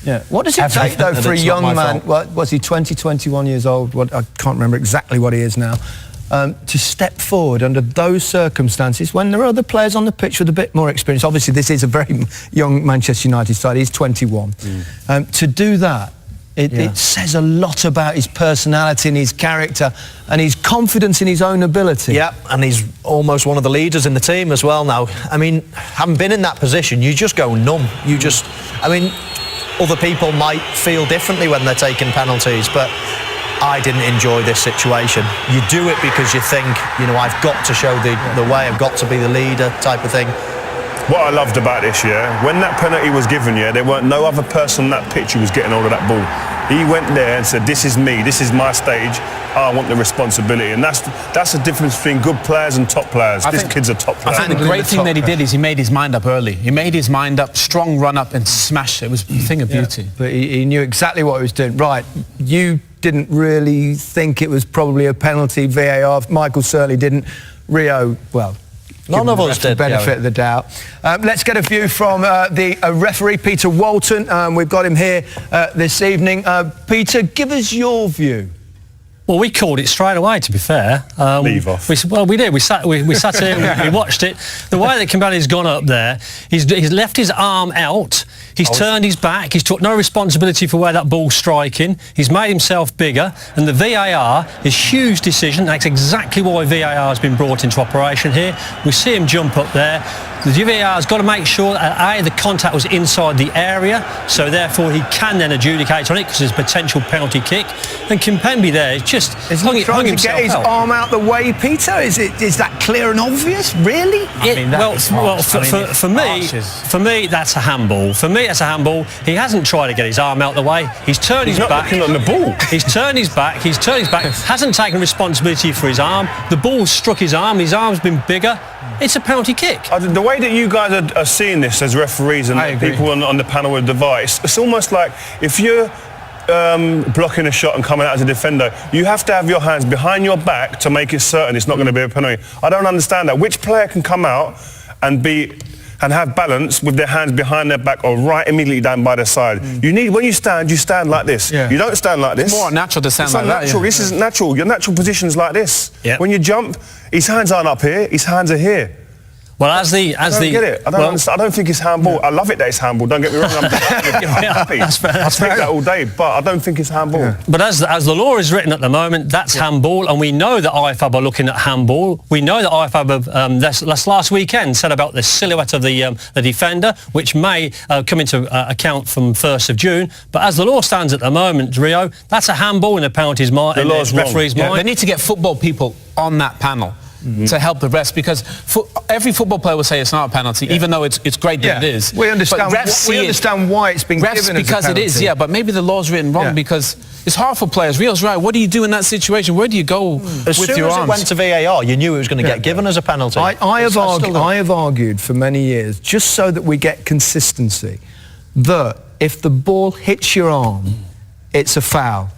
Yeah. What does it take, though, for a young man, what was he, 20, 21 years old? I can't remember exactly what he is now, to step forward under those circumstances when there are other players on the pitch with a bit more experience? Obviously, this is a very young Manchester United side. He's 21. To do that, it says a lot about his personality and his character and his confidence in his own ability. Yeah, and he's almost one of the leaders in the team as well now. I mean, having been in that position, you just go numb. You just, I mean, other people might feel differently when they're taking penalties, but I didn't enjoy this situation. You do it because you think, you know, I've got to show the way, I've got to be the leader type of thing. What I loved about this, when that penalty was given, there weren't no other person on that pitch who was getting hold of that ball. He went there and said, this is me, this is my stage, I want the responsibility. And that's the difference between good players and top players. This kid's a top player. I think the great thing that he did is he made his mind up early. He made his mind up, strong run-up and smash. It was a thing of beauty. But he knew exactly what he was doing. Right, you didn't really think it was probably a penalty, VAR. Michael certainly didn't. Rio, well, none of us did. Benefit of the doubt. Let's get a view from the referee, Peter Walton. We've got him here this evening. Peter, give us your view. Well, we called it straight away, to be fair. Leave off. We did. We sat here, we watched it. The way that Koulibaly's gone up there, he's left his arm out. He's turned his back. He's took no responsibility for where that ball's striking. He's made himself bigger. And the VAR is a huge decision. That's exactly why VAR has been brought into operation here. We see him jump up there. The VAR has got to make sure that, the contact was inside the area, so therefore he can then adjudicate on it because there's a potential penalty kick. And Kimpembe there just hung trying to get his arm out the way, Peter? Is that clear and obvious? Really? For me, that's a handball. For me, that's a handball. He hasn't tried to get his arm out the way. He's turned his back. He's not looking on the ball. He's turned his back. He's turned his back. Hasn't taken responsibility for his arm. The ball struck his arm. His arm's been bigger. It's a penalty kick. The way that you guys are seeing this as referees and people on the panel with the VAR, it's almost like if you're blocking a shot and coming out as a defender, you have to have your hands behind your back to make it certain it's not going to be a penalty. I don't understand that. Which player can come out and have balance with their hands behind their back or right immediately down by their side? You need, when you stand like this. You don't stand like this. It's more natural to stand like that. This isn't natural. Your natural position's like this. When you jump, his hands aren't up here, his hands are here. Well, I don't get it. I don't think it's handball. I love it that it's handball. Don't get me wrong. I'm happy. That's fair. I take that all day, but I don't think it's handball. But as the law is written at the moment, that's handball, and we know that IFAB are looking at handball. We know that IFAB last weekend said about the silhouette of the defender, which may come into account from 1st of June. But as the law stands at the moment, Rio, that's a handball in the penalties mind. The law's referee's mind. They need to get football people on that panel. To help the refs, because every football player will say it's not a penalty, even though it's great that it is. We understand. We understand why it's been given as a penalty. Because it is, but maybe the law's written wrong because it's hard for players. Rio's right. What do you do in that situation? Where do you go with your arms? As soon as it went to VAR, you knew it was going to get given as a penalty. I have argued for many years, just so that we get consistency, that if the ball hits your arm, it's a foul.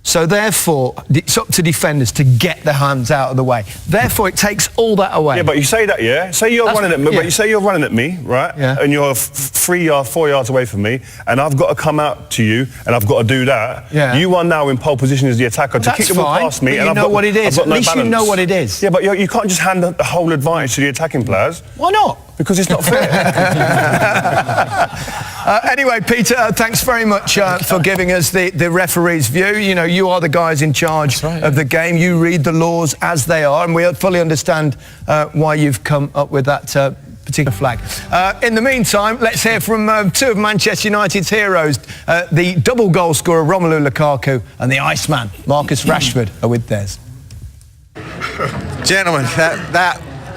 So therefore, it's up to defenders to get their hands out of the way. Therefore, it takes all that away. Yeah, but you say that, Say you're running at me, but you say you're running at me, right? Yeah. And you're 4 yards away from me, and I've got to come out to you, and I've got to do that. Yeah. You are now in pole position as the attacker to kick the ball past me. But you know what it is. At least you know what it is. Yeah, but you can't just hand the whole advantage to the attacking players. Why not? Because it's not fair. Anyway, Peter, thanks very much for giving us the referee's view. You know, you are the guys in charge of the game. You read the laws as they are, and we fully understand why you've come up with that particular flag. In the meantime, let's hear from two of Manchester United's heroes. The double goal scorer, Romelu Lukaku, and the Iceman, Marcus Rashford, are with theirs. Gentlemen,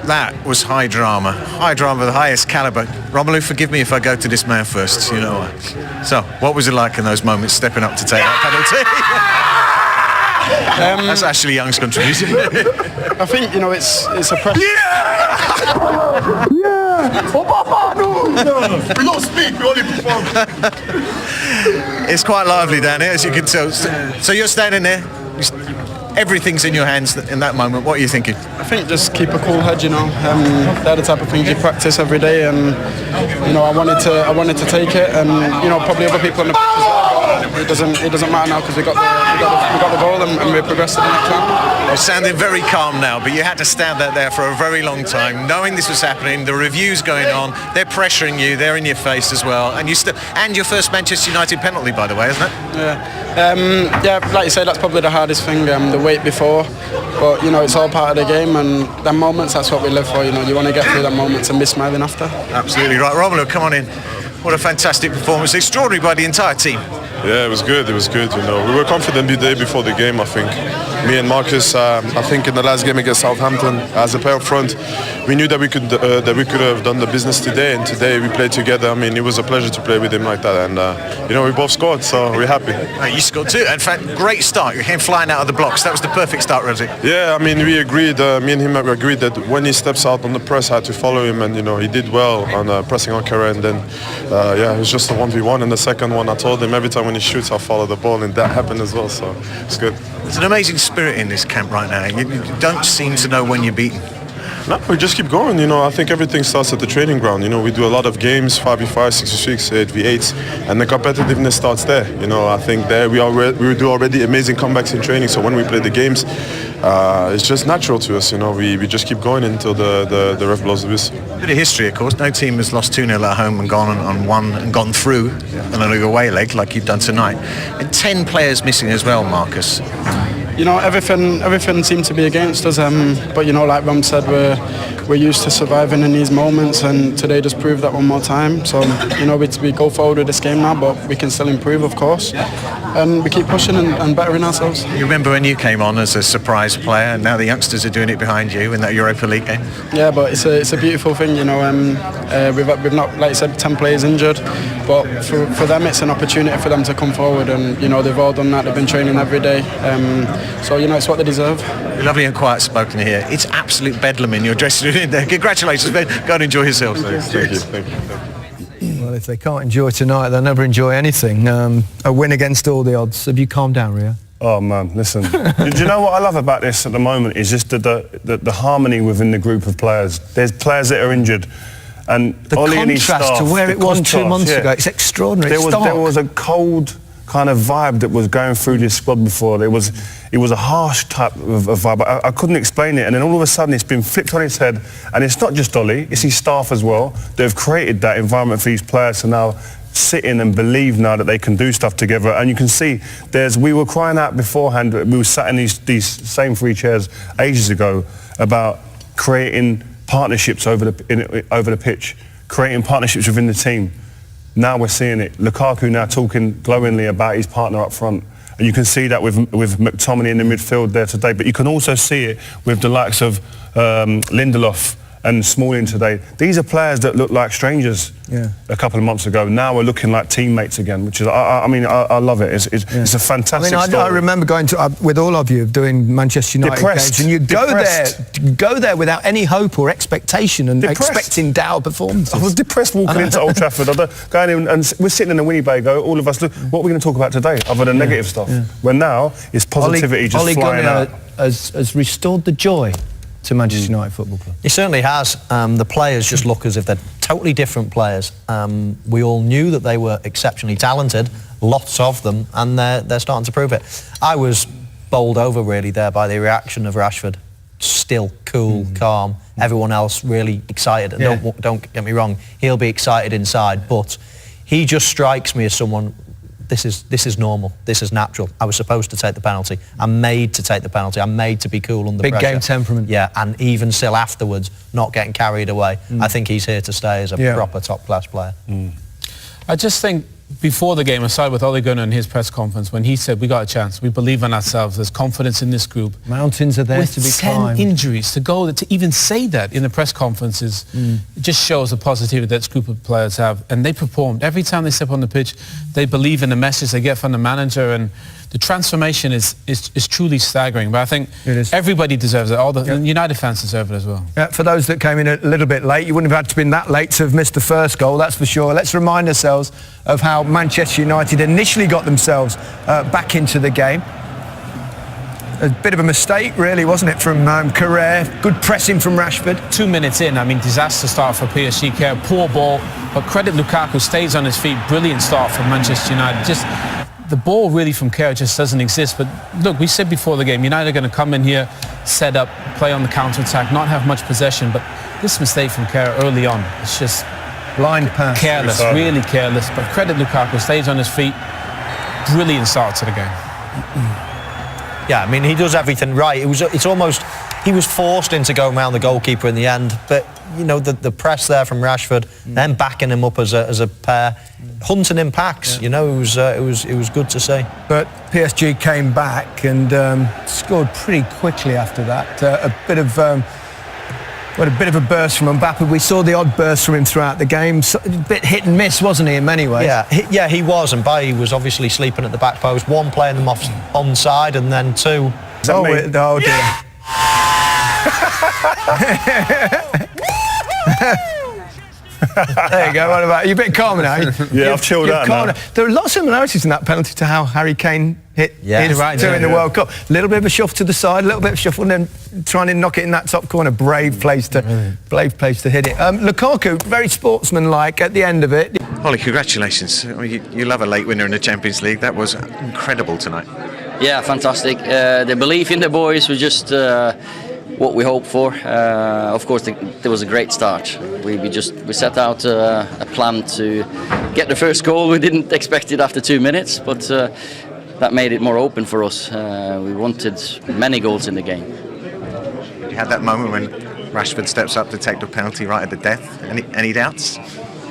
that was high drama of the highest caliber. Romelu, forgive me if I go to this man first, you know. So, what was it like in those moments, stepping up to take that penalty? That's Ashley Young's contribution. I think, you know, it's a pressure. We don't speak, we only perform. It's quite lively down here, as you can tell. So you're standing there. everything's in your hands in that moment. What are you thinking? I think just keep a cool head, you know. They're the type of things you practice every day, and you know, I wanted to take it, and you know, probably other people on the pitch as well. It doesn't matter now because we got the goal and we're progressing to the next round. You're sounding very calm now, but you had to stand out there for a very long time, knowing this was happening. The review's going on. They're pressuring you. They're in your face as well, and and your first Manchester United penalty, by the way, isn't it? Yeah, like you say, that's probably the hardest thing. The wait before, but you know, it's all part of the game, and them moments, that's what we live for. You know, you want to get through them moments and be smiling after. Absolutely right, Romelu. Come on in. What a fantastic performance! Extraordinary by the entire team. Yeah, it was good. It was good. You know, we were confident the day before the game. I think me and Marcus. I think in the last game against Southampton, as a pair up front, we knew that we could have done the business today. And today we played together. I mean, it was a pleasure to play with him like that. And you know, we both scored, so we're happy. You scored too. In fact, great start. You came flying out of the blocks. That was the perfect start, Rosie. Yeah, I mean, we agreed. Me and him agreed that when he steps out on the press, I had to follow him, and you know, he did well on pressing on Kara. And then, yeah, it was just a 1v1. And the second one, I told him every time when he shoots, I'll follow the ball, and that happened as well. So it's good. There's an amazing spirit in this camp right now. You don't seem to know when you're beaten. No, we just keep going. You know, I think everything starts at the training ground. You know, we do a lot of games, 5v5, 6v6, 8v8s, and the competitiveness starts there. You know, I think there we do already amazing comebacks in training. So when we play the games, it's just natural to us. You know, we just keep going until the ref blows the whistle. Bit of history, of course. No team has lost 2-0 at home and gone on one and gone through on a away leg like you've done tonight. And 10 players missing as well, Marcus. You know, everything seemed to be against us, but you know, like Rom said, we're used to surviving in these moments, and today just proved that one more time. So you know, we go forward with this game now, but we can still improve, of course, and we keep pushing and bettering ourselves. You remember when you came on as a surprise player, and now the youngsters are doing it behind you in that Europa League game? Yeah, but it's a beautiful thing, you know. We've not, like I said, 10 players injured, but for them it's an opportunity for them to come forward, and you know, they've all done that. They've been training every day. So, you know, it's what they deserve. You're lovely and quiet spoken here. It's absolute bedlam in your dressing room there. Congratulations, Ben. Go and enjoy yourselves. Thank you. Well, if they can't enjoy tonight, they'll never enjoy anything. A win against all the odds. Have you calmed down, Rio? Oh, man, listen. Do you know what I love about this at the moment is just the harmony within the group of players. There's players that are injured. And the Ollie and his contrast staff, to where it was 2 months ago, it's extraordinary. There was a cold kind of vibe that was going through this squad before. It was a harsh type of vibe. I couldn't explain it, and then all of a sudden it's been flipped on its head, and it's not just Ollie, it's his staff as well. They've created that environment for these players to now sit in and believe now that they can do stuff together. And you can see we were crying out beforehand, we were sat in these same 3 chairs ages ago about creating partnerships over the pitch, creating partnerships within the team. Now we're seeing it. Lukaku now talking glowingly about his partner up front. And you can see that with McTominay in the midfield there today. But you can also see it with the likes of Lindelof and Smalling today. These are players that looked like strangers a couple of months ago. Now we're looking like teammates again, which is, I love it. It's a fantastic story. I remember going to, with all of you, doing Manchester United games, and you'd go there without any hope or expectation and expecting dour performances. I was depressed walking into Old Trafford. Going in, and we're sitting in the Winnebago, all of us, look, what are we going to talk about today other than negative stuff? When now it's positivity just flying out. Has restored the joy to Manchester United Football Club. He certainly has. The players just look as if they're totally different players. We all knew that they were exceptionally talented, lots of them, and they're starting to prove it. I was bowled over really there by the reaction of Rashford. Still cool, calm. Everyone else really excited. And don't get me wrong, he'll be excited inside, but he just strikes me as someone. This is normal. This is natural. I was supposed to take the penalty. I'm made to take the penalty. I'm made to be cool under pressure. Big game temperament. Yeah, and even still afterwards, not getting carried away. I think he's here to stay as a proper top-class player. I just think before the game, aside with Ole Gunnar in his press conference, when he said, we got a chance, we believe in ourselves, there's confidence in this group. Mountains are there with to be 10 climbed. injuries, to even say that in the press conferences, it just shows the positivity that this group of players have. And they performed. Every time they step on the pitch, they believe in the message they get from the manager, and the transformation is truly staggering. But I think everybody deserves it. All the United fans deserve it as well. Yeah, for those that came in a little bit late, you wouldn't have had to been that late to have missed the first goal, that's for sure. Let's remind ourselves of how Manchester United initially got themselves back into the game. A bit of a mistake, really, wasn't it, from Carrère? Good pressing from Rashford. 2 minutes in, I mean, disaster start for PSG. Poor ball, but credit Lukaku, stays on his feet. Brilliant start from Manchester United. Just the ball really from Carrère just doesn't exist. But look, we said before the game, United are going to come in here, set up, play on the counter-attack, not have much possession. But this mistake from Carrère early on, it's just blind pass. Careless, really careless. But credit Lukaku, stays on his feet. Brilliant start to the game. Yeah, I mean, he does everything right. It's almost, he was forced into going around the goalkeeper in the end. But, you know, the press there from Rashford, then backing him up as a pair, hunting in packs, you know, it was good to see. But PSG came back and scored pretty quickly after that. A bit of a burst from Mbappe. We saw the odd burst from him throughout the game. So, a bit hit and miss, wasn't he, in many ways? Yeah, he was. And Bailly was obviously sleeping at the back post. One playing them off onside, and then two. Oh dear. There you go. What about you? A bit calmer now. Yeah, I've chilled out now. There are lots of similarities in that penalty to how Harry Kane hit his two in the World Cup. A little bit of a shove to the side, a little bit of shuffle, and then trying to knock it in that top corner. Brave place to hit it. Lukaku, very sportsmanlike at the end of it. Ollie, congratulations. You love a late winner in the Champions League. That was incredible tonight. Yeah, fantastic. The belief in the boys was just what we hoped for. Of course, there was a great start. We set out a plan to get the first goal. We didn't expect it after 2 minutes, but that made it more open for us. We wanted many goals in the game. You had that moment when Rashford steps up to take the penalty right at the death. Any doubts?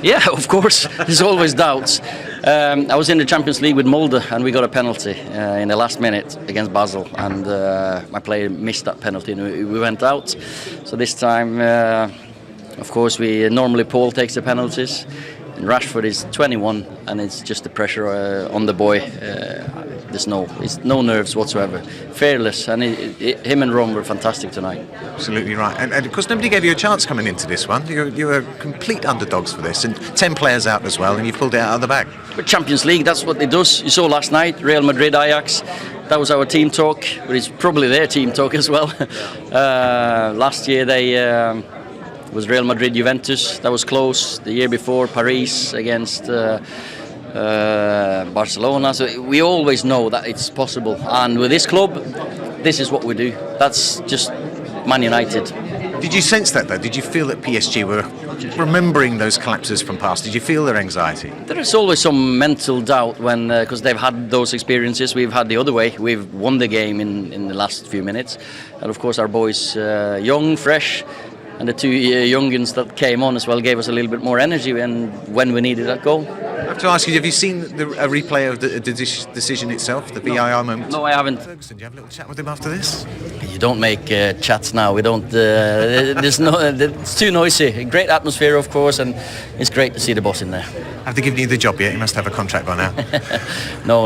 Yeah, of course. There's always doubts. I was in the Champions League with Molde and we got a penalty in the last minute against Basel, and my player missed that penalty and we went out. So this time, of course, normally Paul takes the penalties. And Rashford is 21 and it's just the pressure on the boy. There's no nerves whatsoever. Fearless, and him and Ron were fantastic tonight. Absolutely right. And of course, nobody gave you a chance coming into this one. You were complete underdogs for this, and 10 players out as well, and you pulled it out of the bag. But Champions League, that's what it does. You saw last night, Real Madrid, Ajax. That was our team talk, but it's probably their team talk as well. Last year it was Real Madrid, Juventus. That was close. The year before, Paris against Barcelona. So we always know that it's possible. And with this club, this is what we do. That's just Man United. Did you sense that though? Did you feel that PSG were remembering those collapses from past? Did you feel their anxiety? There is always some mental doubt when, because they've had those experiences. We've had the other way. We've won the game in the last few minutes. And of course our boys, young, fresh, and the two youngins that came on as well gave us a little bit more energy when we needed that goal. I have to ask you, have you seen a replay of the decision itself, the VAR moment? No, I haven't. Ferguson, do you have a little chat with him after this? You don't make chats now. We don't. It's too noisy. Great atmosphere, of course, and it's great to see the boss in there. Have they given you the job yet? You must have a contract by now. No.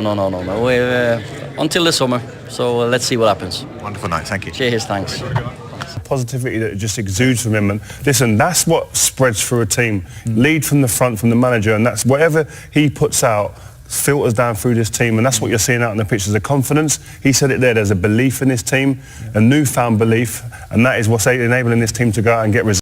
Until the summer. So let's see what happens. Wonderful night. Thank you. Cheers. Thanks. Positivity that just exudes from him, and listen, that's what spreads through a team. Lead from the front, from the manager, and that's whatever he puts out filters down through this team, and that's what you're seeing out in the pitch. There's a confidence. He said it there. There's a belief in this team, a newfound belief, and that is what's enabling this team to go out and get results.